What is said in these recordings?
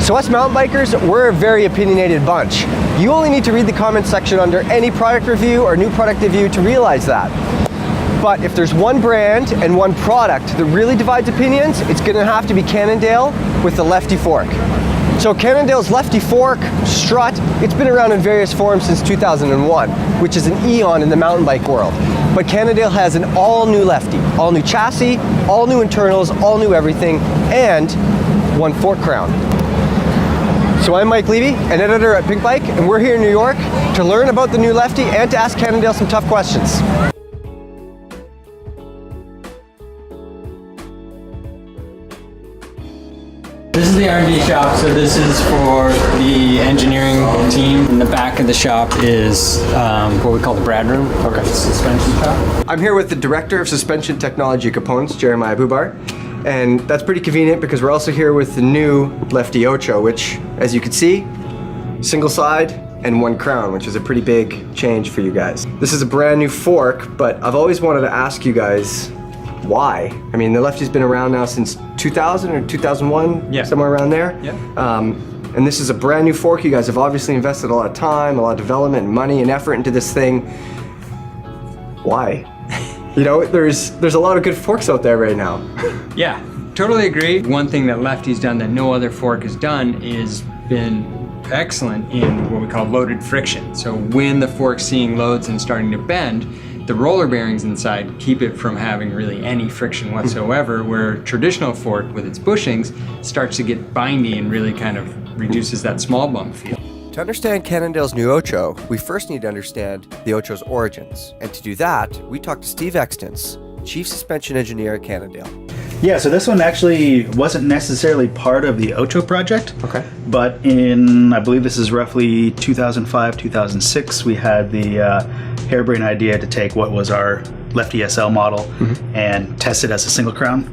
So us mountain bikers, we're a very opinionated bunch. You only need to read the comment section under any product review or new product review to realize that. But if there's one brand and one product that really divides opinions, it's gonna have to be Cannondale with the Lefty fork. So Cannondale's Lefty fork, strut, it's been around in various forms since 2001, which is an eon in the mountain bike world. But Cannondale has an all-new Lefty, all-new chassis, all-new internals, all-new everything, and one fork crown. So I'm Mike Levy, an editor at Pink Bike, and we're here in New York to learn about the new Lefty and to ask Cannondale some tough questions. This is the R&D shop, so this is for the engineering team. In the back of the shop is what we call the Brad room, or the suspension shop. I'm here with the Director of Suspension Technology Components, Jeremiah Bubar, and that's pretty convenient because we're also here with the new Lefty Ocho, which, as you can see, single side and one crown, which is a pretty big change for you guys. This is a brand new fork, but I've always wanted to ask you guys, why? I mean, the Lefty's been around now since 2000 or 2001, yeah, somewhere around there. Yeah. And this is a brand new fork. You guys have obviously invested a lot of time, a lot of development, money, and effort into this thing. Why? You know, there's a lot of good forks out there right now. Yeah, totally agree. One thing that Lefty's done that no other fork has done is been excellent in what we call loaded friction. So when the fork's seeing loads and starting to bend, the roller bearings inside keep it from having really any friction whatsoever, where traditional fork with its bushings starts to get bindy and really kind of reduces that small bump feel. To understand Cannondale's new Ocho, we first need to understand the Ocho's origins. And to do that, we talked to Steve Extens, Chief Suspension Engineer at Cannondale. Yeah, so this one actually wasn't necessarily part of the Ocho project. Okay. But in, I believe this is roughly 2005, 2006, we had the harebrained idea to take what was our Lefty SL model and test it as a single crown.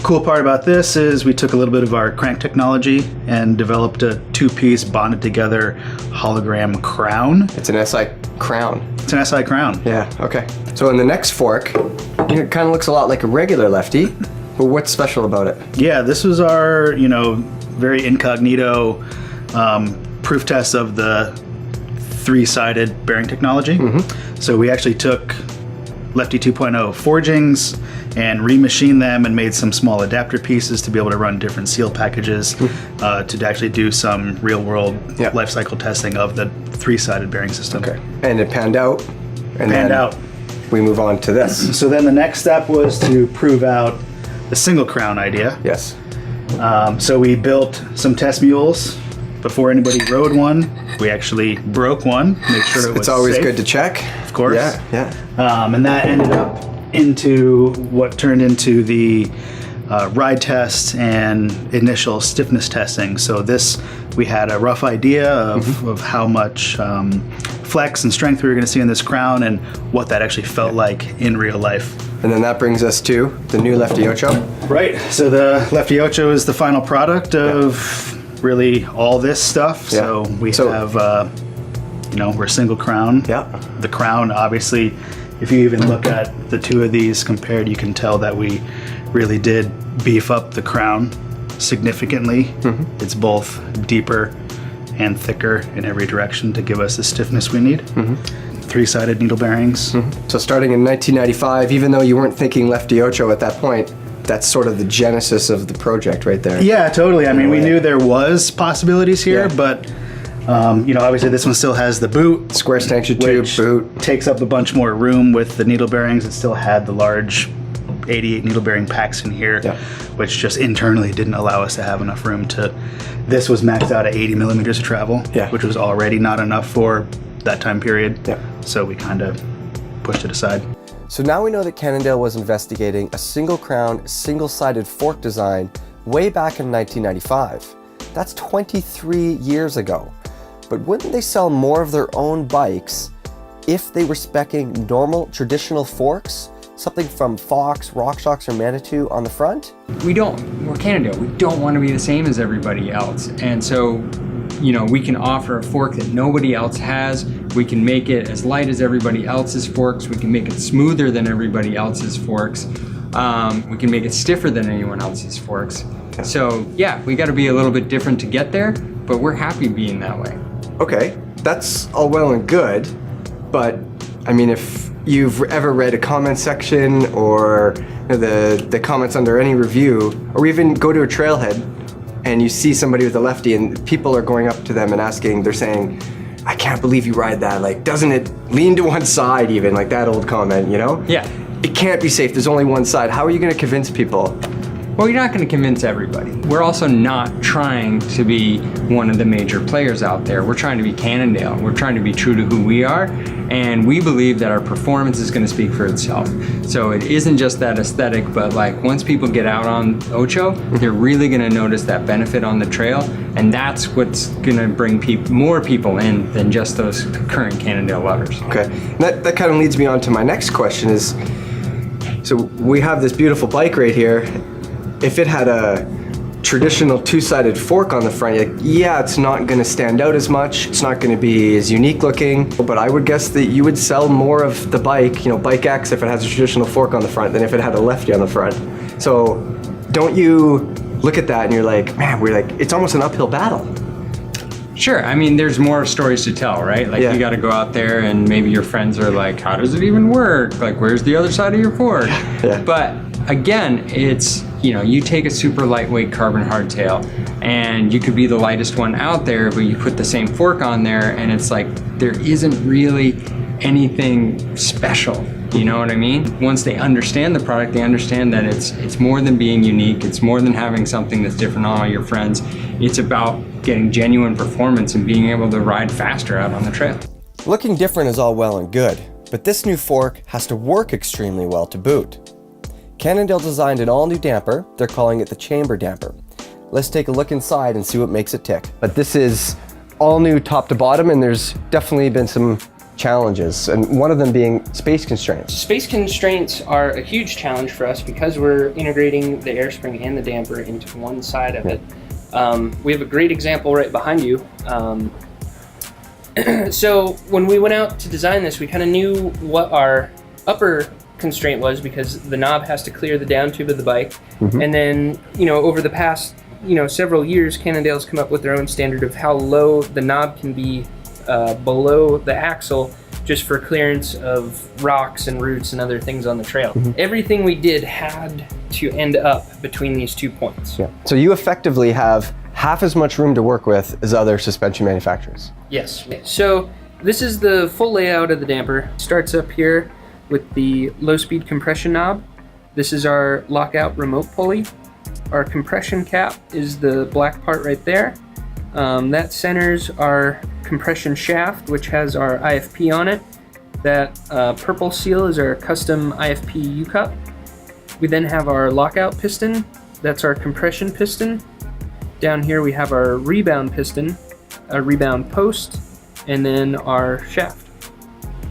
Cool part about this is we took a little bit of our crank technology and developed a two-piece bonded together hologram crown. It's an SI crown. It's an SI crown. Yeah, okay. So in the next fork, it kind of looks a lot like a regular Lefty, but what's special about it? Yeah, this was our, very incognito proof test of the three-sided bearing technology. So we actually took Lefty 2.0 forgings and remachined them and made some small adapter pieces to be able to run different seal packages to actually do some real-world life cycle testing of the three-sided bearing system. Okay, and it panned out. And panned out. We move on to this. So then the next step was to prove out the single crown idea. Yes. So we built some test mules. Before anybody rode one, we actually broke one, make sure it was It's always safe. Good to check. Of course. Yeah. And that ended up into what turned into the ride test and initial stiffness testing. So this, we had a rough idea of how much flex and strength we were going to see in this crown and what that actually felt like in real life. And then that brings us to the new Lefty Ocho. Right. So the Lefty Ocho is the final product of really all this stuff. Yeah. So we have, we're single crown. Yeah. The crown, obviously, if you even look at the two of these compared, you can tell that we really did beef up the crown significantly. It's both deeper and thicker in every direction to give us the stiffness we need. Three-sided needle bearings. So starting in 1995, even though you weren't thinking Lefty Ocho at that point, that's sort of the genesis of the project right there. Yeah, totally. I mean, we knew there was possibilities here, but obviously this one still has the boot. Square stanchion tube, boot. Takes up a bunch more room with the needle bearings. It still had the large 88 needle bearing packs in here, which just internally didn't allow us to have enough room to, this was maxed out at 80 millimeters of travel, which was already not enough for that time period. So we kind of pushed it aside. So now we know that Cannondale was investigating a single crown, single-sided fork design way back in 1995. That's 23 years ago. But wouldn't they sell more of their own bikes if they were speccing normal traditional forks? Something from Fox, RockShox, or Manitou on the front? We're Cannondale. We don't want to be the same as everybody else. And so, we can offer a fork that nobody else has. We can make it as light as everybody else's forks. We can make it smoother than everybody else's forks. We can make it stiffer than anyone else's forks. So yeah, we got to be a little bit different to get there, but we're happy being that way. Okay, that's all well and good, but I mean, if you've ever read a comment section or the comments under any review, or even go to a trailhead and you see somebody with a Lefty and people are going up to them and asking, they're saying, I can't believe you ride that, like, doesn't it lean to one side even, like that old comment, you know? Yeah. It can't be safe, there's only one side. How are you gonna convince people? Well, you're not going to convince everybody. We're also not trying to be one of the major players out there. We're trying to be Cannondale. We're trying to be true to who we are, and we believe that our performance is going to speak for itself. So it isn't just that aesthetic, but like once people get out on Ocho, they're really going to notice that benefit on the trail, and that's what's going to bring more people in than just those current Cannondale lovers. Okay, and that kind of leads me on to my next question is, so we have this beautiful bike right here. If it had a traditional two-sided fork on the front, you're like, yeah, it's not going to stand out as much. It's not going to be as unique looking. But I would guess that you would sell more of the bike, Bike X, if it has a traditional fork on the front than if it had a Lefty on the front. So don't you look at that and you're like, man, it's almost an uphill battle. Sure, I mean, there's more stories to tell, right? Like, you got to go out there and maybe your friends are like, how does it even work? Like, where's the other side of your fork? Yeah. But again, it's, you take a super lightweight carbon hardtail and you could be the lightest one out there, but you put the same fork on there and it's like, there isn't really anything special. You know what I mean? Once they understand the product, they understand that it's more than being unique. It's more than having something that's different than all your friends. It's about getting genuine performance and being able to ride faster out on the trail. Looking different is all well and good, but this new fork has to work extremely well to boot. Cannondale designed an all-new damper. They're calling it the chamber damper. Let's take a look inside and see what makes it tick. But this is all new top to bottom, and there's definitely been some challenges, and one of them being space constraints. Space constraints are a huge challenge for us because we're integrating the air spring and the damper into one side of it. We have a great example right behind you. So when we went out to design this, we kind of knew what our upper constraint was because the knob has to clear the down tube of the bike. And then, over the past, several years, Cannondale's come up with their own standard of how low the knob can be below the axle just for clearance of rocks and roots and other things on the trail. Everything we did had to end up between these 2 points. Yeah. So you effectively have half as much room to work with as other suspension manufacturers. Yes. So this is the full layout of the damper. It starts up here with the low-speed compression knob. This is our lockout remote pulley. Our compression cap is the black part right there. That centers our compression shaft, which has our IFP on it. That purple seal is our custom IFP U-cup. We then have our lockout piston. That's our compression piston. Down here we have our rebound piston, a rebound post, and then our shaft.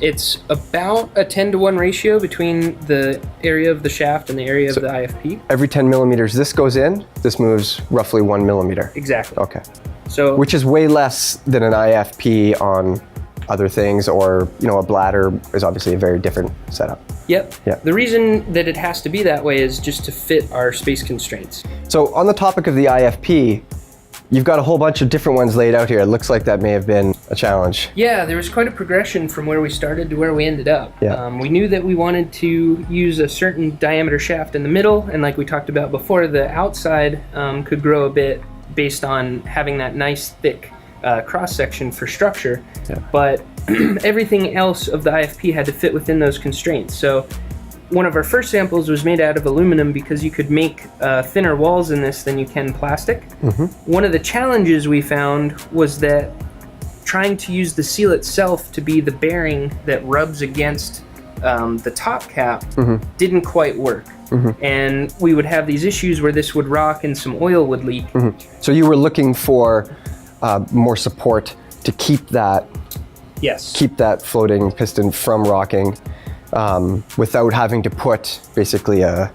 It's about a 10-to-1 ratio between the area of the shaft and the area of the IFP. Every 10 millimeters this goes in, this moves roughly 1 millimeter. Exactly. Okay. So, which is way less than an IFP on other things, or a bladder is obviously a very different setup. Yep. Yeah. The reason that it has to be that way is just to fit our space constraints. So on the topic of the IFP, you've got a whole bunch of different ones laid out here. It looks like that may have been a challenge. Yeah, there was quite a progression from where we started to where we ended up. Yeah. We knew that we wanted to use a certain diameter shaft in the middle, and like we talked about before, the outside could grow a bit based on having that nice thick cross-section for structure. Yeah. But everything else of the IFP had to fit within those constraints. So one of our first samples was made out of aluminum because you could make thinner walls in this than you can plastic. One of the challenges we found was that trying to use the seal itself to be the bearing that rubs against the top cap didn't quite work. And we would have these issues where this would rock and some oil would leak. So you were looking for more support to keep that floating piston from rocking without having to put basically a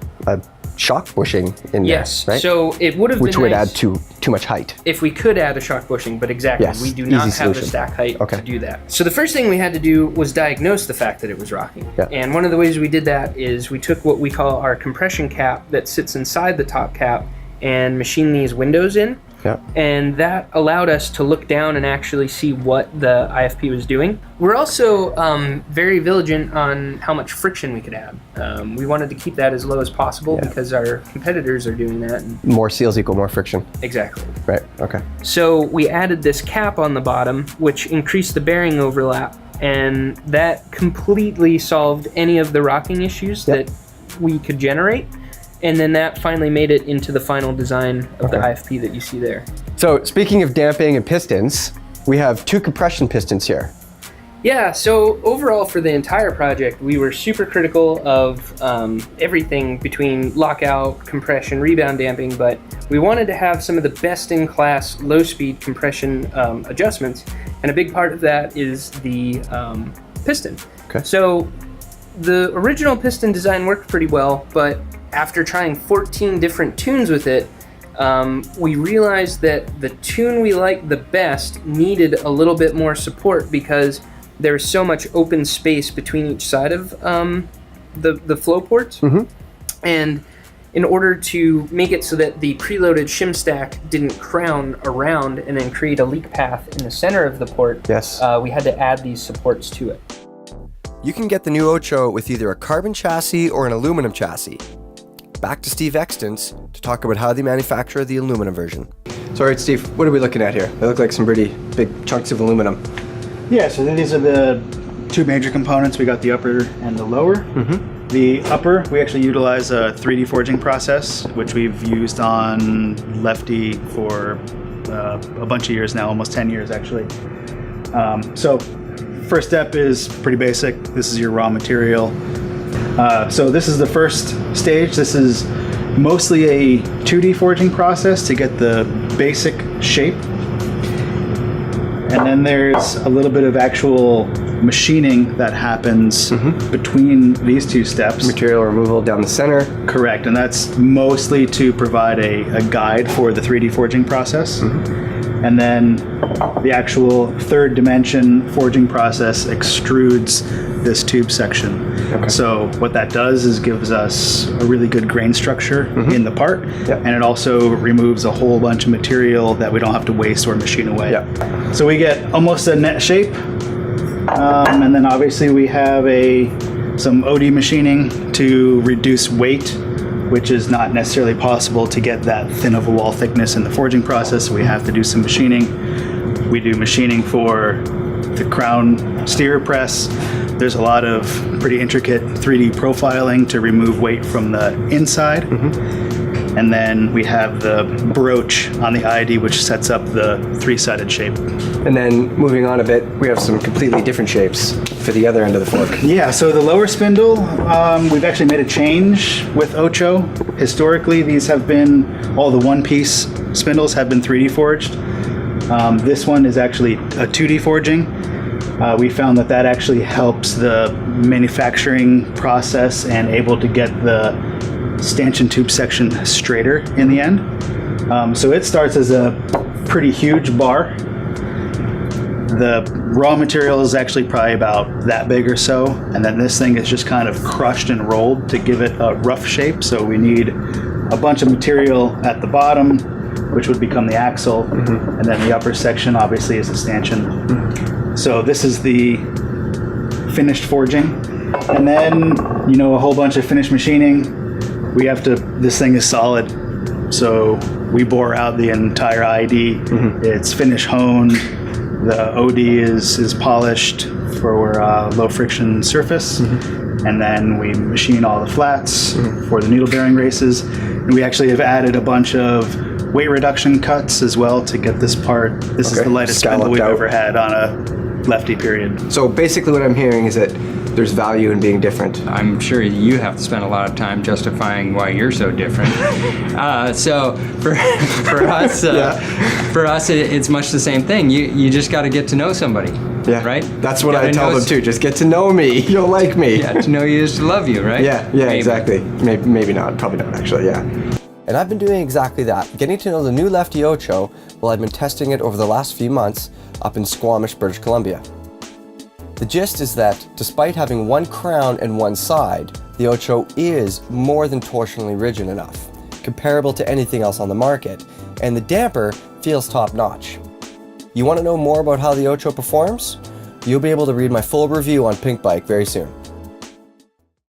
shock bushing in there, right? So it would have been nice, which would add too much height. If we could add a shock bushing, but exactly, we do not have the stack height to do that. So the first thing we had to do was diagnose the fact that it was rocking. Yeah. And one of the ways we did that is we took what we call our compression cap that sits inside the top cap, and machine these windows in. Yeah. And that allowed us to look down and actually see what the IFP was doing. We're also very vigilant on how much friction we could add. We wanted to keep that as low as possible because our competitors are doing that. More seals equal more friction. Exactly. Right, okay. So we added this cap on the bottom, which increased the bearing overlap, and that completely solved any of the rocking issues that we could generate. And then that finally made it into the final design of the IFP that you see there. So speaking of damping and pistons, we have 2 compression pistons here. Yeah, so overall for the entire project, we were super critical of everything between lockout, compression, rebound damping, but we wanted to have some of the best-in-class low-speed compression adjustments, and a big part of that is the piston. Okay. So the original piston design worked pretty well, but after trying 14 different tunes with it, we realized that the tune we liked the best needed a little bit more support because there's so much open space between each side of the flow ports. And in order to make it so that the preloaded shim stack didn't crown around and then create a leak path in the center of the port, we had to add these supports to it. You can get the new Ocho with either a carbon chassis or an aluminum chassis. Back to Steve Extons to talk about how they manufacture the aluminum version. So, all right, Steve, what are we looking at here? They look like some pretty big chunks of aluminum. Yeah, so these are the 2 major components. We got the upper and the lower. The upper, we actually utilize a 3D forging process, which we've used on Lefty for a bunch of years now, almost 10 years actually. So first step is pretty basic. This is your raw material. So this is the first stage. This is mostly a 2D forging process to get the basic shape. And then there's a little bit of actual machining that happens between these 2 steps. Material removal down the center. Correct, and that's mostly to provide a guide for the 3D forging process. And then the actual 3rd dimension forging process extrudes this tube section. So what that does is gives us a really good grain structure in the part, and it also removes a whole bunch of material that we don't have to waste or machine away. So we get almost a net shape, and then obviously we have some OD machining to reduce weight, which is not necessarily possible to get that thin of a wall thickness in the forging process, so we have to do some machining. We do machining for the crown steer press. There's a lot of pretty intricate 3D profiling to remove weight from the inside. And then we have the broach on the ID, which sets up the 3-sided shape. And then moving on a bit, we have some completely different shapes for the other end of the fork. Yeah, so the lower spindle, we've actually made a change with Ocho. Historically, these have been, all the one-piece spindles have been 3D forged. This one is actually a 2D forging. We found that actually helps the manufacturing process and able to get the stanchion tube section straighter in the end. So it starts as a pretty huge bar. The raw material is actually probably about that big or so, and then this thing is just kind of crushed and rolled to give it a rough shape. So we need a bunch of material at the bottom, which would become the axle, and then the upper section obviously is the stanchion. So this is the finished forging, and then a whole bunch of finished machining. This thing is solid, so we bore out the entire ID. It's finish honed. The OD is polished for low friction surface, and then we machine all the flats for the needle bearing races. And we actually have added a bunch of weight reduction cuts as well to get this part. This is the lightest spindle we've ever had on a Lefty period. So basically what I'm hearing is that there's value in being different. I'm sure you have to spend a lot of time justifying why you're so different. So for us, it's much the same thing. You just got to get to know somebody. Yeah. Right? That's what I tell them too. Just get to know me. You'll like me. Yeah, to know you is to love you, right? Yeah, Maybe. Exactly. Maybe not. Probably not, actually, yeah. And I've been doing exactly that, getting to know the new Lefty Ocho while I've been testing it over the last few months up in Squamish, British Columbia. The gist is that, despite having one crown and one side, the Ocho is more than torsionally rigid enough. comparable to anything else on the market, and the damper feels top-notch. You want to know more about how the Ocho performs? You'll be able to read my full review on Pinkbike very soon.